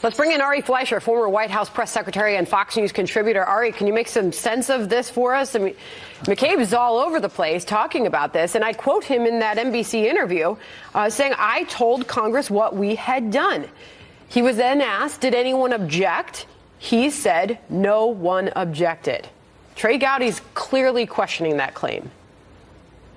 Let's bring in Ari Fleischer, former White House press secretary and Fox News contributor. Ari, can you make some sense of this for us? I mean, McCabe is all over the place talking about this, and I quote him in that NBC interview saying, "I told Congress what we had done." He was then asked, did anyone object? He said, no one objected. Trey Gowdy's clearly questioning that claim.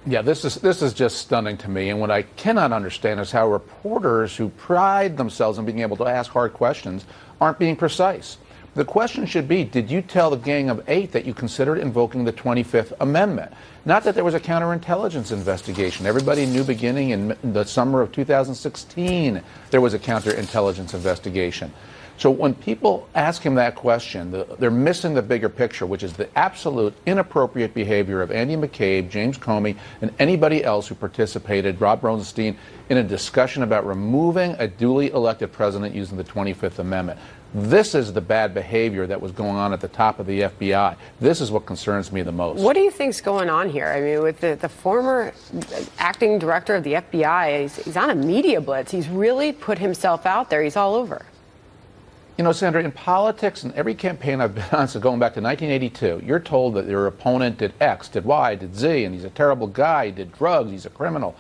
Yeah, this is just stunning to me. And what I cannot understand is how reporters who pride themselves on being able to ask hard questions aren't being precise. The question should be, did you tell the Gang of Eight that you considered invoking the 25th Amendment? Not that there was a counterintelligence investigation. Everybody knew beginning in the summer of 2016 there was a counterintelligence investigation. So when people ask him that question, they're missing the bigger picture, which is the absolute inappropriate behavior of Andy McCabe, James Comey, and anybody else who participated, Rob Rosenstein, in a discussion about removing a duly elected president using the 25th Amendment. This is the bad behavior that was going on at the top of the FBI. This is what concerns me the most. What do you think's going on here? I mean, with the former acting director of the FBI, he's on a media blitz. He's really put himself out there. He's all over. You know, Sandra, in politics and every campaign I've been on, so going back to 1982, you're told that your opponent did X, did Y, did Z, and he's a terrible guy, he did drugs, he's a criminal.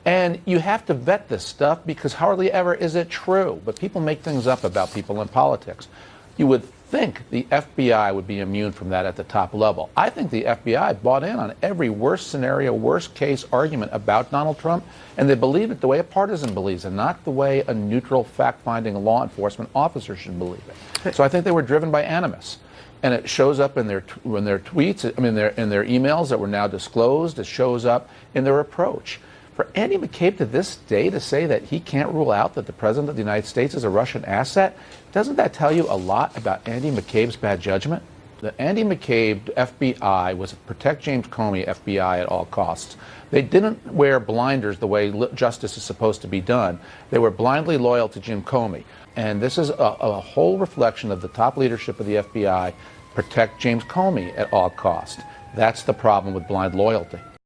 And you have to vet this stuff because hardly ever is it true. But people make things up about people in politics. You would think the FBI would be immune from that at the top level. I think the FBI bought in on every worst scenario, worst case argument about Donald Trump, and they believe it the way a partisan believes it, not the way a neutral, fact-finding law enforcement officer should believe it. So I think they were driven by animus. And it shows up in their tweets, I mean, in their emails that were now disclosed. It shows up in their approach. For Andy McCabe to this day to say that he can't rule out that the President of the United States is a Russian asset, doesn't that tell you a lot about Andy McCabe's bad judgment? The Andy McCabe FBI was protect James Comey FBI at all costs. They didn't wear blinders the way justice is supposed to be done. They were blindly loyal to Jim Comey. And this is a whole reflection of the top leadership of the FBI, protect James Comey at all costs. That's the problem with blind loyalty.